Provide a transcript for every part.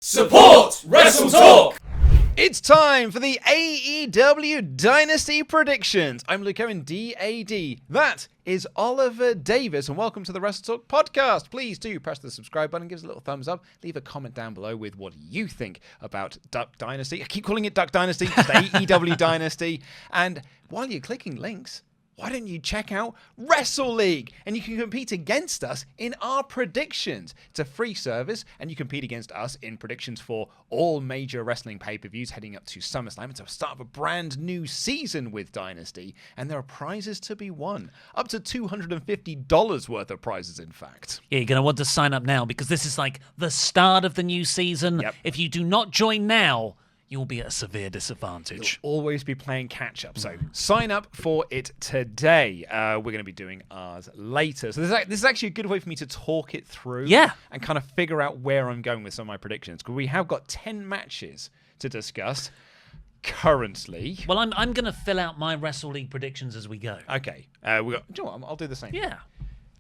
Support WrestleTalk! It's time for the AEW Dynasty predictions. I'm Luke Owen, DAD. That is Oliver Davis, and welcome to the WrestleTalk Podcast. Please do press the subscribe button, give us a little thumbs up, leave a comment down below with what you think about Duck Dynasty. I keep calling it Duck Dynasty, it's AEW Dynasty. And while you're clicking links, why don't you check out Wrestle League? And you can compete against us in our predictions. It's a free service, and you compete against us in predictions for all major wrestling pay-per-views heading up to SummerSlam. It's the start of a brand new season with Dynasty, and there are prizes to be won. Up to $250 worth of prizes, in fact. Yeah, you're going to want to sign up now because this is like the start of the new season. Yep. If you do not join now, you'll be at a severe disadvantage. You'll always be playing catch-up, so sign up for it today. We're going to be doing ours later. So this is actually a good way for me to talk it through and kind of figure out where I'm going with some of my predictions, because we have got 10 matches to discuss currently. Well, I'm going to fill out my Wrestle League predictions as we go. Okay. Do you know what? I'll do the same. Yeah.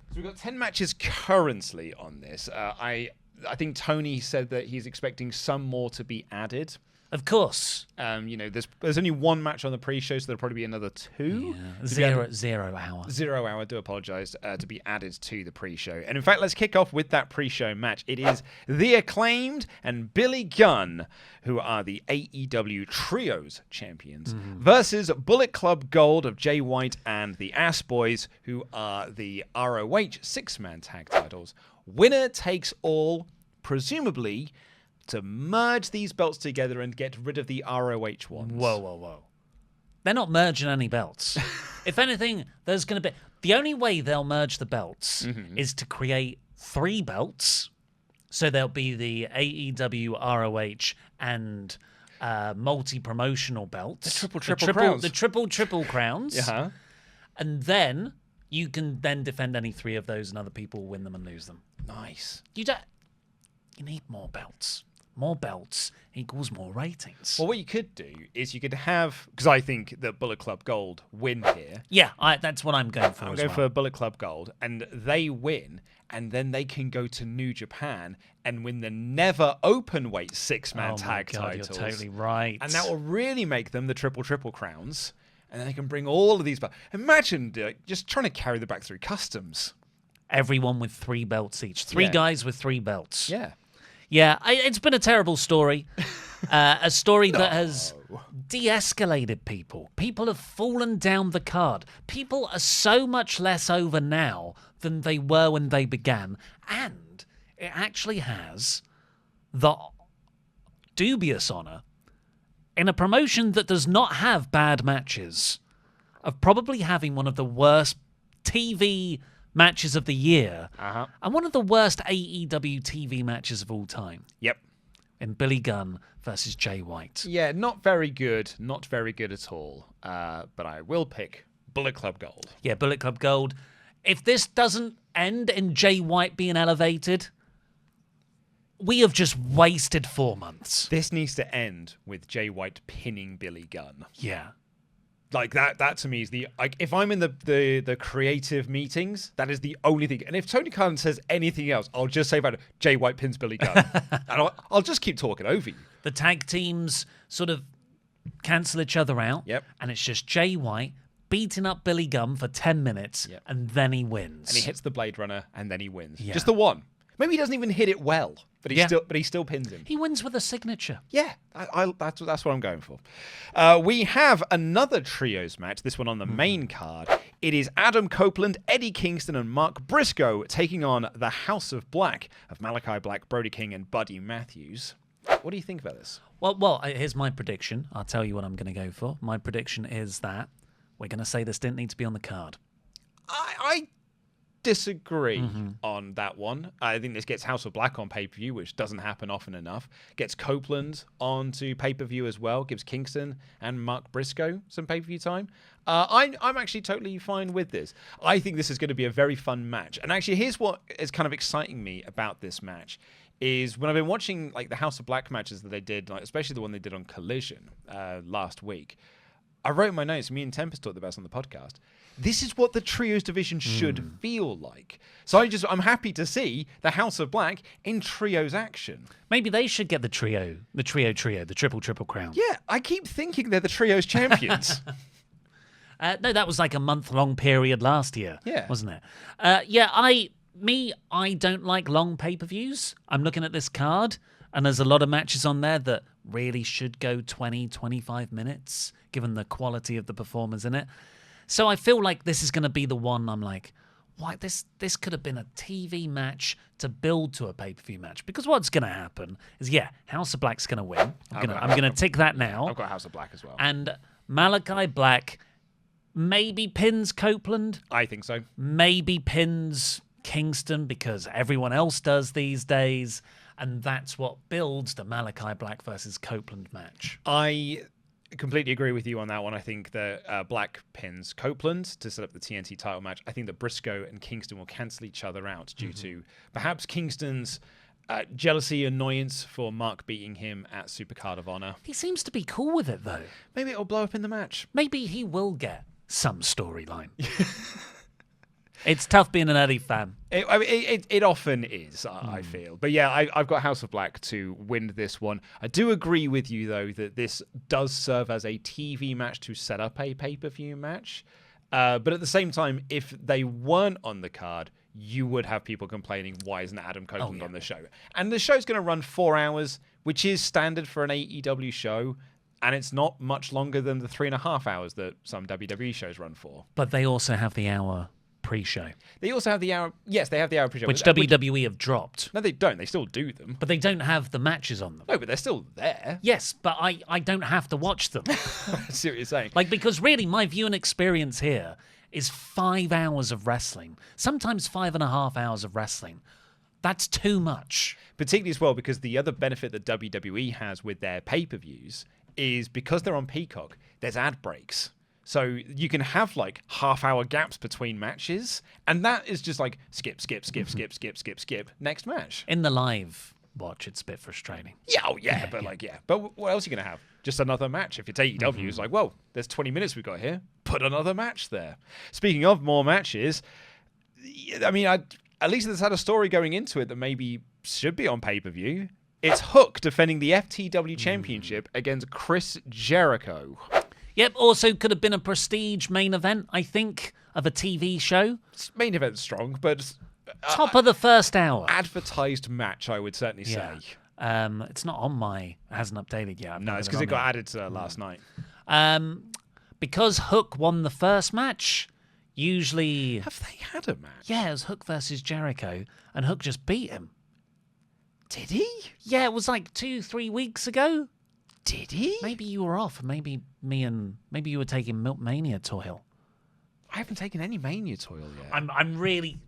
So we've got 10 matches currently on this. I think Toni said that he's expecting some more to be added. Of course. There's only one match on the pre-show, so there'll probably be another two. Yeah. Zero hour. 0 hour, I do apologize, to be added to the pre-show. And in fact, let's kick off with that pre-show match. It is the Acclaimed and Billy Gunn, who are the AEW Trios champions, versus Bullet Club Gold of Jay White and the Ass Boys, who are the ROH six-man tag titles. Winner takes all, presumably to merge these belts together and get rid of the ROH ones. Whoa. They're not merging any belts. If anything, there's going to be... The only way they'll merge the belts is to create 3 belts. So there'll be the AEW, ROH, and multi-promotional belts. The triple crowns. The triple crowns. Yeah. And then you can then defend any 3 of those, and other people will win them and lose them. Nice. You need more belts. More belts equals more ratings. Well, what you could do is you could have... Because I think that Bullet Club Gold win here. Yeah, that's what I'm going for. I'm going for Bullet Club Gold, and they win, and then they can go to New Japan and win the never open weight six-man tag titles. You're totally right. And that will really make them the triple crowns, and then they can bring all of these back. Imagine just trying to carry them back through customs. Everyone with 3 belts each. 3 guys with 3 belts. Yeah. Yeah, it's been a terrible story. A story that has de-escalated people. People have fallen down the card. People are so much less over now than they were when they began. And it actually has the dubious honor in a promotion that does not have bad matches of probably having one of the worst TV matches of the year, and one of the worst AEW TV matches of all time. Yep. In Billy Gunn versus Jay White. Yeah, not very good. Not very good at all. But I will pick Bullet Club Gold. Yeah, Bullet Club Gold. If this doesn't end in Jay White being elevated, we have just wasted 4 months. This needs to end with Jay White pinning Billy Gunn. Yeah. Like that to me is if I'm in the creative meetings, that is the only thing. And if Tony Khan says anything else, I'll just say about it, Jay White pins Billy Gunn. And I'll just keep talking over you. The tag teams sort of cancel each other out. Yep. And it's just Jay White beating up Billy Gunn for 10 minutes, and then he wins. And he hits the Blade Runner, and then he wins. Yeah. Just the one. Maybe he doesn't even hit it well, but he still pins him. He wins with a signature. Yeah, that's what I'm going for. We have another trios match, this one on the main card. It is Adam Copeland, Eddie Kingston, and Mark Briscoe taking on the House of Black of Malachi Black, Brody King, and Buddy Matthews. What do you think about this? Well, here's my prediction. I'll tell you what I'm going to go for. My prediction is that we're going to say this didn't need to be on the card. I disagree on that one. I think this gets House of Black on pay-per-view, which doesn't happen often enough. Gets Copeland onto pay-per-view as well. Gives Kingston and Mark Briscoe some pay-per-view time. I'm actually totally fine with this. I think this is going to be a very fun match. And actually, here's what is kind of exciting me about this match. Is when I've been watching like the House of Black matches that they did, like, especially the one they did on Collision last week. I wrote in my notes, me and Tempest talked about this on the podcast. this is what the trios division should feel like. So I'm happy to see the House of Black in trios action. Maybe they should get the trio, the triple crown. Yeah, I keep thinking they're the trios champions. No, that was like a month-long period last year, wasn't it? I don't like long pay-per-views. I'm looking at this card, and there's a lot of matches on there that really should go 20, 25 minutes, given the quality of the performers in it. So I feel like this is going to be the one I'm like, why, this could have been a TV match to build to a pay-per-view match. Because what's going to happen is, House of Black's going to win. I'm going to tick that now. I've got House of Black as well. And Malachi Black maybe pins Copeland. I think so. Maybe pins Kingston because everyone else does these days. And that's what builds the Malachi Black versus Copeland match. I completely agree with you on that one. I think that Black pins Copeland to set up the TNT title match. I think that Briscoe and Kingston will cancel each other out due to perhaps Kingston's jealousy, annoyance for Mark beating him at Supercard of Honor. He seems to be cool with it, though. Maybe it'll blow up in the match. Maybe he will get some storyline. It's tough being an Eddie fan. It often is, I feel. But yeah, I've got House of Black to win this one. I do agree with you, though, that this does serve as a TV match to set up a pay-per-view match. But at the same time, if they weren't on the card, you would have people complaining, why isn't Adam Copeland on the show? And the show's going to run 4 hours, which is standard for an AEW show. And it's not much longer than the 3.5 hours that some WWE shows run for. But they also have the hour pre-show. They also have the hour... Yes, they have the hour pre-show. Which WWE have dropped. No, they don't. They still do them. But they don't have the matches on them. No, but they're still there. Yes, but I don't have to watch them. I see what you're saying. Because really, my viewing experience here is 5 hours of wrestling. Sometimes 5.5 hours of wrestling. That's too much. Particularly as well, because the other benefit that WWE has with their pay-per-views is because they're on Peacock, there's ad breaks. So you can have half-hour gaps between matches, and that is just skip, next match. In the live watch, it's a bit frustrating. Yeah, But what else are you going to have? Just another match. If it's AEW, it's well, there's 20 minutes we've got here. Put another match there. Speaking of more matches, I mean, at least it's had a story going into it that maybe should be on pay-per-view. It's Hook defending the FTW Championship against Chris Jericho. Yep, also could have been a prestige main event, I think, of a TV show. Main event's strong, but... top of the first hour. Advertised match, I would certainly say. It's not on my... It hasn't updated yet. No, it's because it got added last night. Because Hook won the first match, usually... Have they had a match? Yeah, it was Hook versus Jericho, and Hook just beat him. Did he? Yeah, it was 2-3 weeks ago. Did he? Maybe you were off. Maybe you were taking Milk Mania toil. I haven't taken any Mania toil yet. I'm really...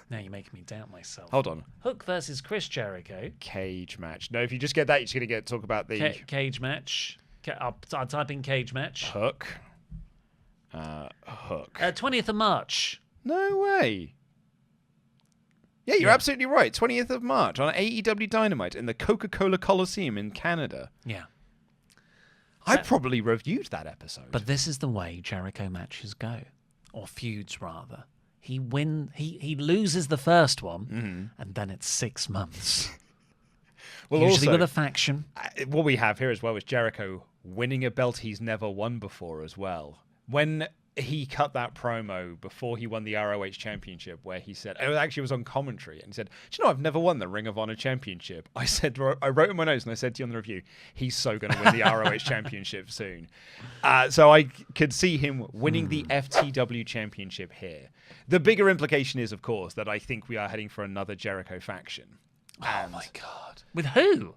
Now you're making me doubt myself. Hold on. Hook versus Chris Jericho. Cage match. No, if you just get that, you're just going to talk about the... Cage match. I'll type in cage match. Hook. Hook. 20th of March. No way. Yeah, you're absolutely right. 20th of March on AEW Dynamite in the Coca-Cola Coliseum in Canada. Yeah. I probably reviewed that episode. But this is the way Jericho matches go. Or feuds, rather. He loses the first one, and then it's 6 months. Well, usually also, with a faction. What we have here as well is Jericho winning a belt he's never won before as well. When he cut that promo before he won the ROH Championship, where he said, it actually was on commentary, and he said, "Do you know, I've never won the Ring of Honor Championship." I wrote in my notes, and I said to you on the review, he's so going to win the ROH Championship soon. So I could see him winning the FTW Championship here. The bigger implication is, of course, that I think we are heading for another Jericho faction. Oh my God. With who?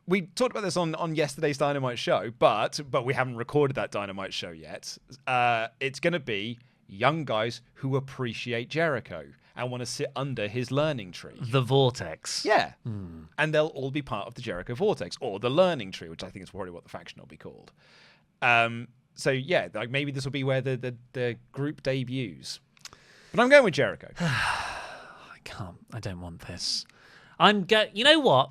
We talked about this on yesterday's Dynamite show, but we haven't recorded that Dynamite show yet. It's going to be young guys who appreciate Jericho and want to sit under his learning tree. The Vortex. Yeah. And they'll all be part of the Jericho Vortex, or the learning tree, which I think is probably what the faction will be called. So yeah, maybe this will be where the group debuts. But I'm going with Jericho. I don't want this. You know what?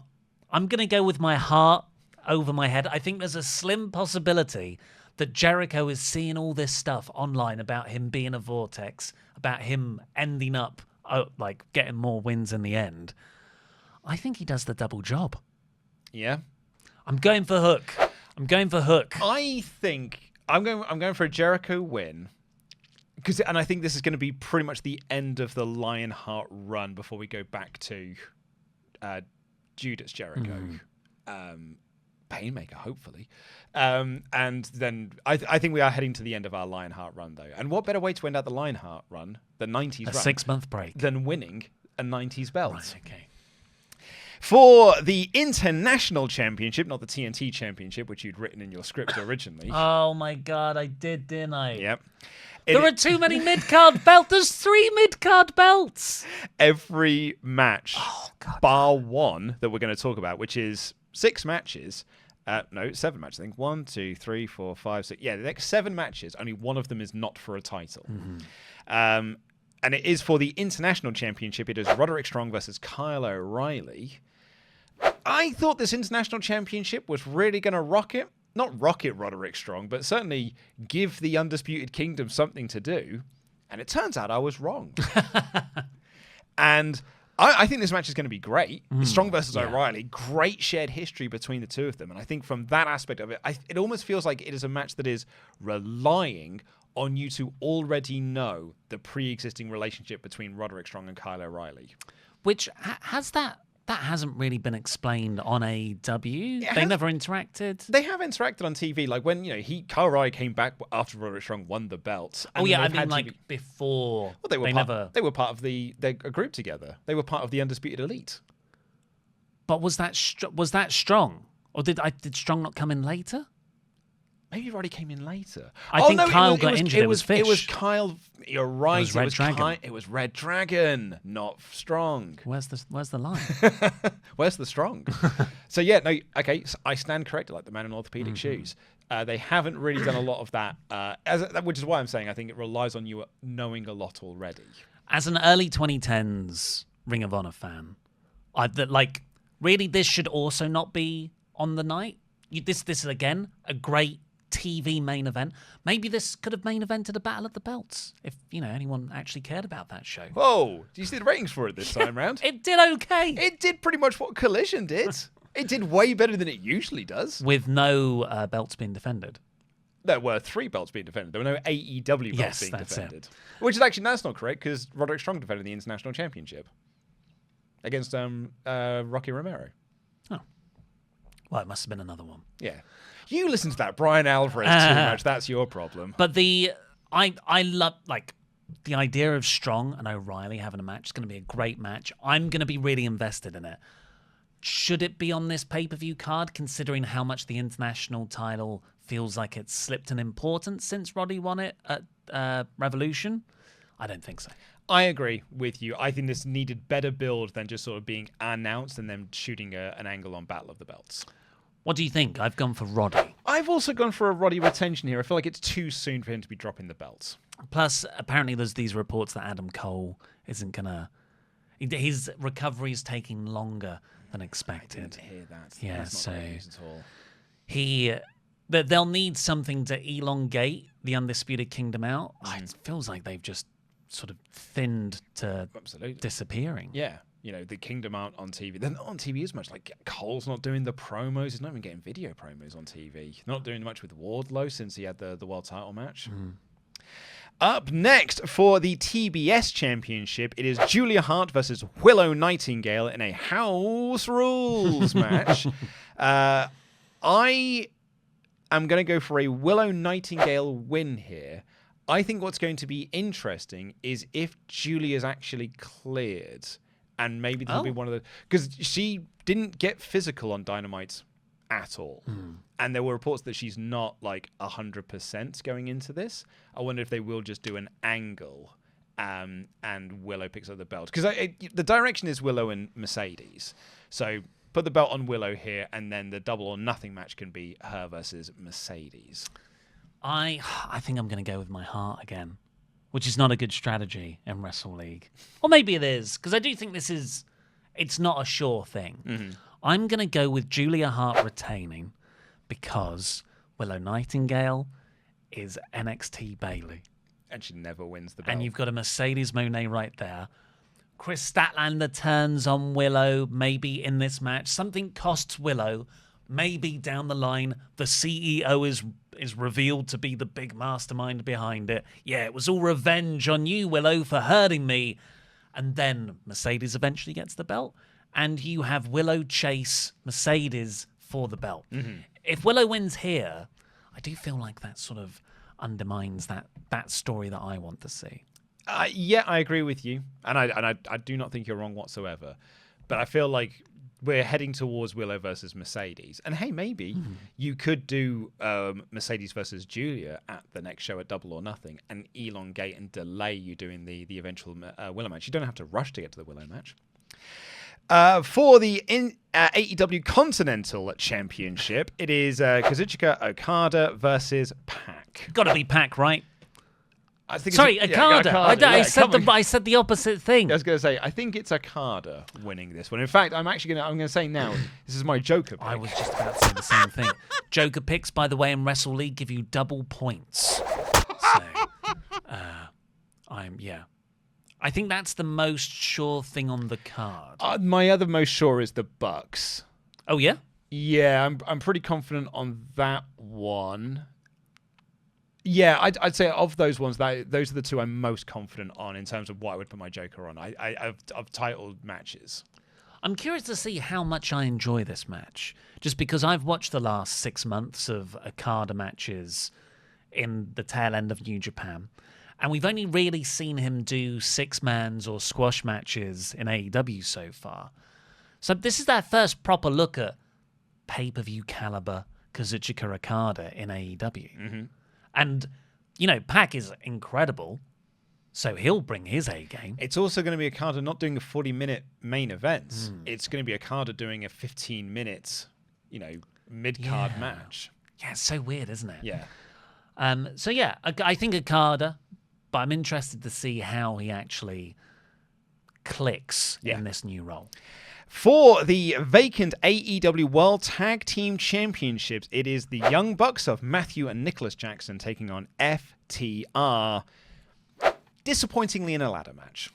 I'm going to go with my heart over my head. I think there's a slim possibility that Jericho is seeing all this stuff online about him being a vortex, about him ending up getting more wins in the end. I think he does the double job. Yeah. I'm going for Hook. I think I'm going for a Jericho win. And I think this is going to be pretty much the end of the Lionheart run before we go back to Judas Jericho. Painmaker, hopefully. And then I think we are heading to the end of our Lionheart run, though. And what better way to end out the Lionheart run, the 90s run, 6-month break, than winning a 90s belt? Right, okay. For the International Championship, not the TNT Championship, which you'd written in your script originally. Oh my God, I did, didn't I? Yep. There are too many mid-card belts. There's 3 mid-card belts. Every match, bar one that we're going to talk about, which is 6 matches. No, 7 matches, I think. 1, 2, 3, 4, 5, 6. Yeah, the next 7 matches, only one of them is not for a title. And it is for the International Championship. It is Roderick Strong versus Kyle O'Reilly. I thought this International Championship was really going to rock it. Not rocket Roderick Strong, but certainly give the Undisputed Kingdom something to do. And it turns out I was wrong. And I think this match is going to be great. Strong versus O'Reilly, great shared history between the two of them. And I think from that aspect of it, it almost feels like it is a match that is relying on you to already know the pre-existing relationship between Roderick Strong and Kyle O'Reilly. Which has that hasn't really been explained on AEW. They never interacted. They have interacted on TV, like when Kyle O'Reilly came back after Roderick Strong won the belt. Oh yeah, I mean like before. Well, they were part of a group together. They were part of the Undisputed Elite. But was that Strong, or did Strong not come in later? Maybe Roddy came in later. I think Kyle got injured. It was Fish. It was Kyle. You're right. It was Red Dragon. It was Red Dragon, not Strong. Where's the line? Where's the Strong? So yeah, no. Okay, so I stand corrected, like the man in orthopedic shoes. They haven't really done a lot of that, which is why I'm saying I think it relies on you knowing a lot already. As an early 2010s Ring of Honor fan, really this should also not be on the night. This is again a great TV main event. Maybe this could have main evented a Battle of the Belts if anyone actually cared about that show. Whoa! Do you see the ratings for it this time round? It did okay. It did pretty much what Collision did. It did way better than it usually does. With no belts being defended. There were 3 belts being defended. There were no AEW belts being defended. Which is actually, that's not correct, because Roderick Strong defended the International Championship against Rocky Romero. Oh. Well, it must have been another one. Yeah. You listen to that Bryan Alvarez too much. That's your problem. But I love, the idea of Strong and O'Reilly having a match. It's going to be a great match. I'm going to be really invested in it. Should it be on this pay-per-view card, considering how much the international title feels like it's slipped in importance since Roddy won it at Revolution? I don't think so. I agree with you. I think this needed better build than just sort of being announced and then shooting an angle on Battle of the Belts. What do you think? I've gone for Roddy. I've also gone for a Roddy retention here. I feel like it's too soon for him to be dropping the belts. Plus, apparently there's these reports that Adam Cole isn't going to... His recovery is taking longer than expected. I didn't hear that. Yeah, that's not great news at all. They'll need something to elongate the Undisputed Kingdom out. It feels like they've just sort of thinned to disappearing. Yeah. The Kingdom aren't on TV. They're not on TV as much. Like, Cole's not doing the promos. He's not even getting video promos on TV. Not doing much with Wardlow since he had the world title match. Up next for the TBS Championship, it is Julia Hart versus Willow Nightingale in a House Rules match. I am going to go for a Willow Nightingale win here. I think what's going to be interesting is if Julia's actually cleared. And maybe this will be one of the... Because she didn't get physical on Dynamite at all. And there were reports that she's not 100% going into this. I wonder if they will just do an angle and Willow picks up the belt. Because the direction is Willow and Mercedes. So put the belt on Willow here, and then the double or nothing match can be her versus Mercedes. I think I'm going to go with my heart again. Which is not a good strategy in Wrestle League. Or maybe it is, because I do think it's not a sure thing. I'm going to go with Julia Hart retaining because Willow Nightingale, is NXT Bayley. And she never wins the belt. And you've got a Mercedes Moné right there. Chris Statlander turns on Willow, maybe in this match. Something costs Willow. Maybe down the line, the CEO is revealed to be the big mastermind behind it. Yeah, it was all revenge on you, Willow, for hurting me. And then Mercedes eventually gets the belt. And you have Willow chase Mercedes for the belt. Mm-hmm. If Willow wins here, I do feel like that sort of undermines that story that I want to see. Yeah, I agree with you, and I do not think you're wrong whatsoever. But I feel like we're heading towards Willow versus Mercedes, and hey, maybe you could do Mercedes versus Julia at the next show at Double or Nothing, and elongate and delay you doing the eventual Willow match. You don't have to rush to get to the Willow match. For the AEW Continental Championship, it is Kazuchika Okada versus Pac. Got to be Pac, right? I think Okada. I said the opposite thing. I was going to say, I think it's Okada winning this one. In fact, I'm going to say now, this is my Joker pick. I was just about to say the same thing. Joker picks, by the way, in Wrestle League give you double points. So, I think that's the most sure thing on the card. My other most sure is the Bucks. Oh yeah? Yeah, I'm pretty confident on that one. Yeah, I'd say of those ones, those are the two I'm most confident on in terms of what I would put my Joker on. I've titled matches. I'm curious to see how much I enjoy this match, just because I've watched the last 6 months of Okada matches in the tail end of New Japan, and we've only really seen him do 6-mans or squash matches in AEW so far. So this is their first proper look at pay-per-view caliber Kazuchika Okada in AEW. Mm-hmm. And, Pac is incredible, so he'll bring his A game. It's also going to be Okada not doing a 40-minute main event. It's going to be Okada doing a 15-minute, mid-card match. Yeah, it's so weird, isn't it? Yeah. I think Okada, but I'm interested to see how he actually clicks in this new role. For the vacant AEW World Tag Team Championships, it is the Young Bucks of Matthew and Nicholas Jackson taking on FTR. Disappointingly in a ladder match.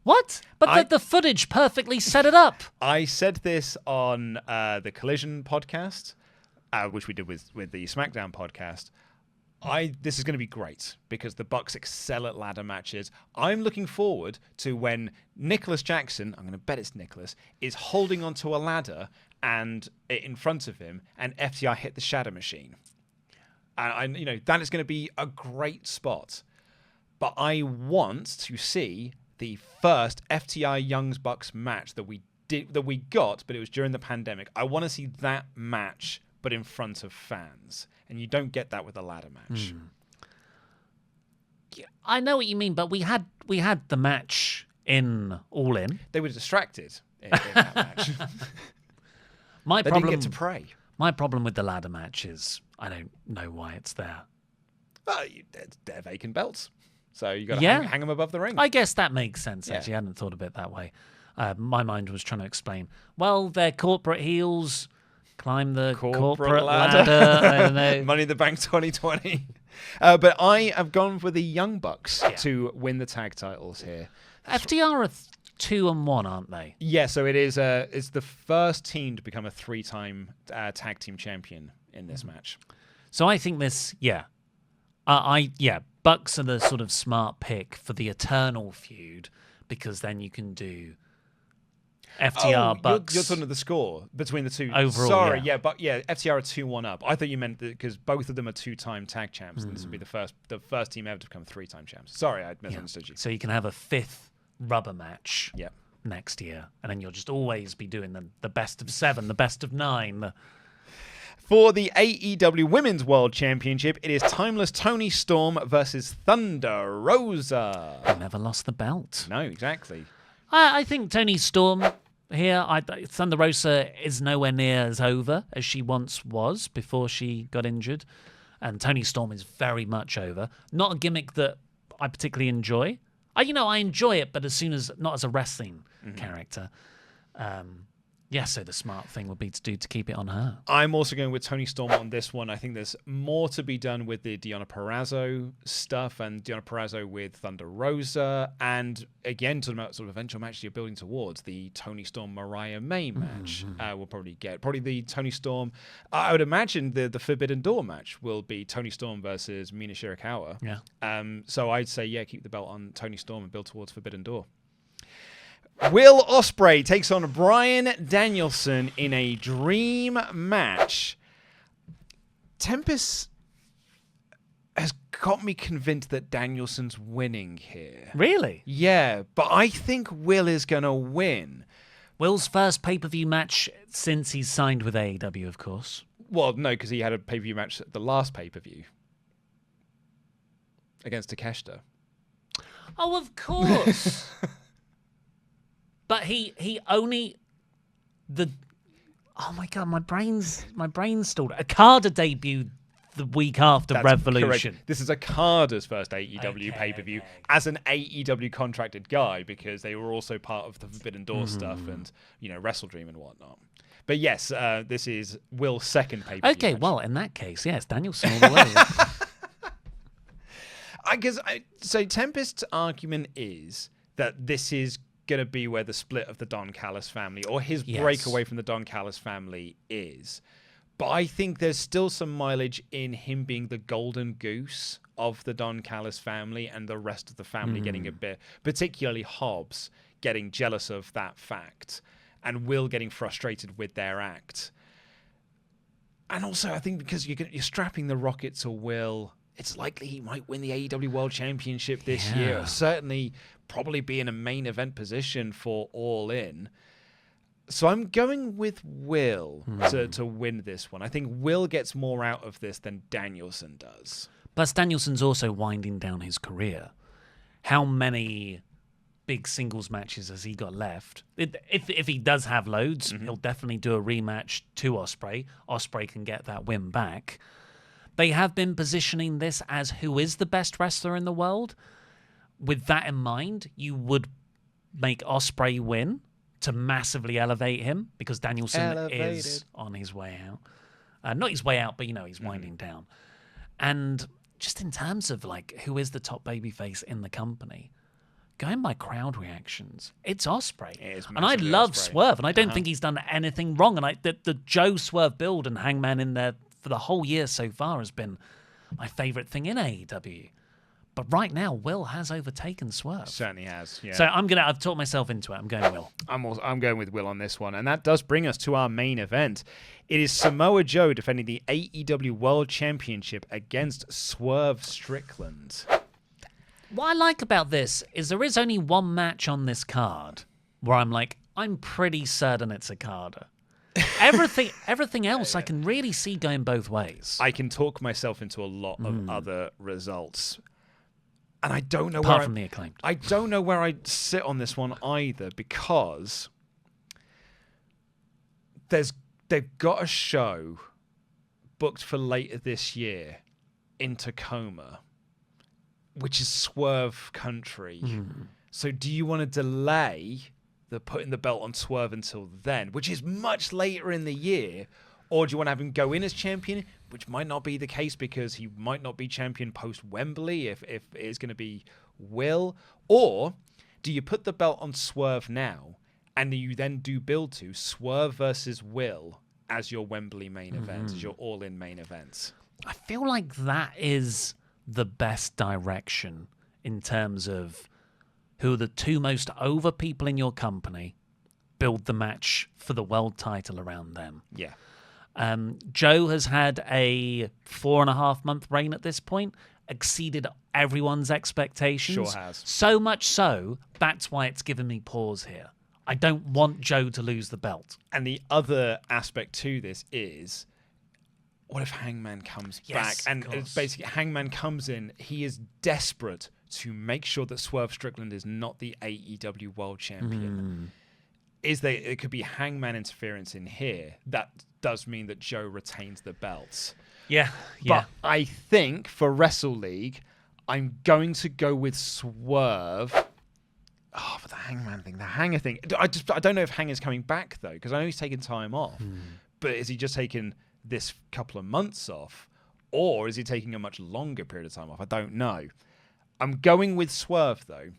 What? But the footage perfectly set it up. I said this on the Collision podcast, which we did with the SmackDown podcast. This is going to be great because the Bucks excel at ladder matches. I'm looking forward to when Nicholas Jackson, I'm going to bet it's Nicholas, is holding onto a ladder and in front of him, and FTR hit the Shadow Machine. And that is going to be a great spot. But I want to see the first FTR Young Bucks match that we got, but it was during the pandemic. I want to see that match, but in front of fans. And you don't get that with a ladder match. Yeah, I know what you mean, but we had the match in All In. They were distracted in that match. They didn't get to pray. My problem with the ladder match is I don't know why it's there. Well, they're vacant belts, so you got to hang them above the ring. I guess that makes sense. Actually, I hadn't thought of it that way. My mind was trying to explain. Well, they're corporate heels. Climb the corporate ladder. I don't know. Money in the Bank 2020. But I have gone for the Young Bucks to win the tag titles here. FTR are 2-1, aren't they? Yeah, so it is. It's the first team to become a 3-time tag team champion in this match. So I think this, Bucks are the sort of smart pick for the eternal feud because then you can do FTR Bucks. You're talking of the score between the two. Overall, sorry, FTR are 2-1 up. I thought you meant because both of them are 2-time tag champs, and this would be the first team ever to become 3-time champs. Sorry, I misunderstood you. So you can have a 5th rubber match Yep. next year, and then you'll just always be doing the best of 7, the best of 9. For the AEW Women's World Championship, it is Timeless Toni Storm versus Thunder Rosa. Who never lost the belt. No, exactly. I think Toni Storm here, Thunder Rosa is nowhere near as over as she once was before she got injured. And Toni Storm is very much over. Not a gimmick that I particularly enjoy. I enjoy it, but not as a wrestling character. Yeah, so the smart thing would be to keep it on her. I'm also going with Toni Storm on this one. I think there's more to be done with the Deonna Purrazzo stuff and Deonna Purrazzo with Thunder Rosa. And again, talking about sort of eventual match you're building towards, the Toni Storm Mariah May match we'll probably get. Probably the Toni Storm. I would imagine the Forbidden Door match will be Toni Storm versus Mina Shirakawa. Yeah. So I'd say, keep the belt on Toni Storm and build towards Forbidden Door. Will Ospreay takes on Bryan Danielson in a dream match. Tempest has got me convinced that Danielson's winning here. Really? Yeah, but I think Will is going to win. Will's first pay-per-view match since he's signed with AEW, of course. Well, no, because he had a pay-per-view match at the last pay-per-view against Takeshita. Oh, of course. But he only oh my god, my brain's stalled. Okada debuted the week after Revolution. Correct. This is Okada's first AEW pay-per-view as an AEW contracted guy, because they were also part of the Forbidden Door stuff and Wrestle Dream and whatnot. But yes, this is Will's second pay-per-view. Okay, well in that case, yes, Danielson all the way. So Tempest's argument is that this is going to be where the split of the Don Callis family, or his break away from the Don Callis family, is. But I think there's still some mileage in him being the golden goose of the Don Callis family, and the rest of the family getting a bit, particularly Hobbs, getting jealous of that fact, and Will getting frustrated with their act. And also, I think because you're strapping the rocket to Will, it's likely he might win the AEW World Championship this year. Certainly, probably be in a main event position for All In. So I'm going with Will to win this one. I think Will gets more out of this than Danielson does. Plus, Danielson's also winding down his career. How many big singles matches has he got left? If he does have loads, he'll definitely do a rematch to Ospreay. Ospreay can get that win back. They have been positioning this as who is the best wrestler in the world. With that in mind, you would make Ospreay win to massively elevate him, because Danielson is on his way out. Not his way out, but he's winding down. And just in terms of who is the top babyface in the company, going by crowd reactions, it's Ospreay. And I love Swerve, and I don't think he's done anything wrong. And the Joe Swerve build and Hangman in there for the whole year so far has been my favorite thing in AEW. But right now, Will has overtaken Swerve. Certainly has, yeah. So I've talked myself into it. I'm going Will. I'm going with Will on this one. And that does bring us to our main event. It is Samoa Joe defending the AEW World Championship against Swerve Strickland. What I like about this is there is only one match on this card where I'm pretty certain it's Okada. Everything else I can really see going both ways. I can talk myself into a lot of other results. And I don't know apart from the Acclaimed. I don't know where I sit on this one either, because they've got a show booked for later this year in Tacoma, which is Swerve country. So do you want to delay putting the belt on Swerve until then, which is much later in the year? Or do you want to have him go in as champion, which might not be the case because he might not be champion post-Wembley if it's going to be Will? Or do you put the belt on Swerve now, and you then do build to Swerve versus Will as your Wembley main event, as your all-in main event? I feel like that is the best direction in terms of who are the two most over people in your company, build the match for the world title around them. Yeah. Joe has had a 4.5 month reign at this point, exceeded everyone's expectations. Sure has. So much so, that's why it's given me pause here. I don't want Joe to lose the belt. And the other aspect to this is, what if Hangman comes back? And it's basically, Hangman comes in, he is desperate to make sure that Swerve Strickland is not the AEW World Champion. It could be Hangman interference in here. That does mean that Joe retains the belts. Yeah. But I think for Wrestle League, I'm going to go with Swerve Oh, but the Hangman thing, the Hanger thing. I don't know if Hanger's coming back though, because I know he's taking time off. But is he just taking this couple of months off, or is he taking a much longer period of time off? I don't know. I'm going with Swerve though,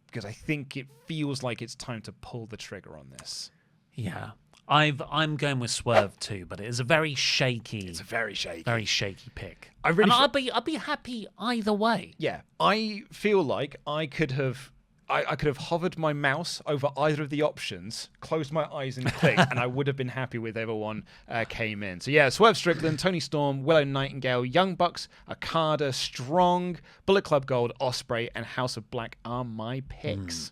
because I think it feels like it's time to pull the trigger on this. Yeah. I'm going with Swerve too, but it is a very shaky. It's a very shaky pick. I'd be happy either way. Yeah, I feel like I could have hovered my mouse over either of the options, closed my eyes and clicked, and I would have been happy with whichever one came in. So yeah, Swerve Strickland, Toni Storm, Willow Nightingale, Young Bucks, Okada, Strong, Bullet Club Gold, Ospreay, and House of Black are my picks.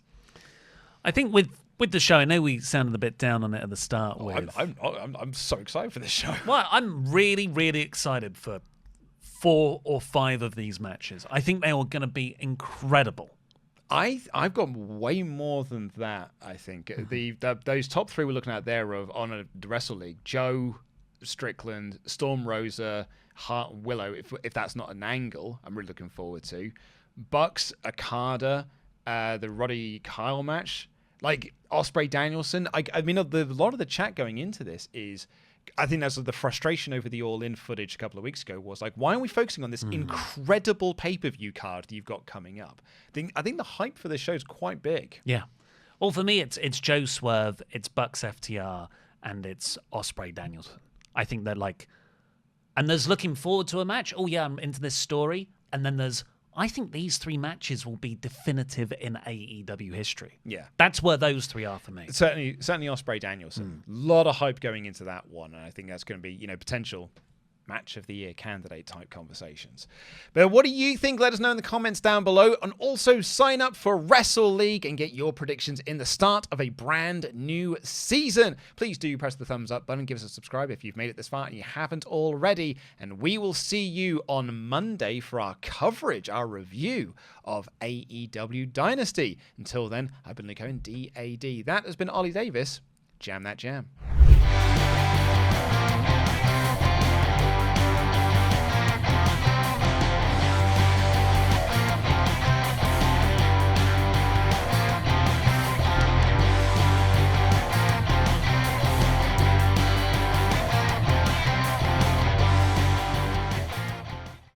I think with the show, I know we sounded a bit down on it at the start. I'm so excited for this show. Well, I'm really, really excited for 4 or 5 of these matches. I think they are going to be incredible. I've got way more than that. I think those top 3 we're looking at there on the Wrestle League: Joe, Strickland, Storm, Rosa, Hart, and Willow. If that's not an angle, I'm really looking forward to. Bucks, Okada, the Roddy Kyle match. Like Ospreay, Danielson. I mean, a lot of the chat going into this is, I think that's the frustration over the All In footage a couple of weeks ago was like, why aren't we focusing on this incredible pay-per-view card that you've got coming up? I think the hype for this show is quite big. Yeah. Well, for me, it's Joe Swerve, it's Bucks FTR, and it's Ospreay Danielson. I think they're like, and there's looking forward to a match. Oh yeah, I'm into this story, and then I think these 3 matches will be definitive in AEW history. Yeah. That's where those 3 are for me. Certainly Ospreay Danielson. A lot of hype going into that one, and I think that's going to be, potential match of the year candidate type conversations. But what do you think? Let us know in the comments down below, and also sign up for Wrestle League and get your predictions in the start of a brand new season. Please do press the thumbs up button, give us a subscribe if you've made it this far and you haven't already, and we will see you on Monday for our coverage, our review of AEW Dynasty. Until then, I've been Luke Owen, DAD. That has been Ollie Davis. Jam that jam.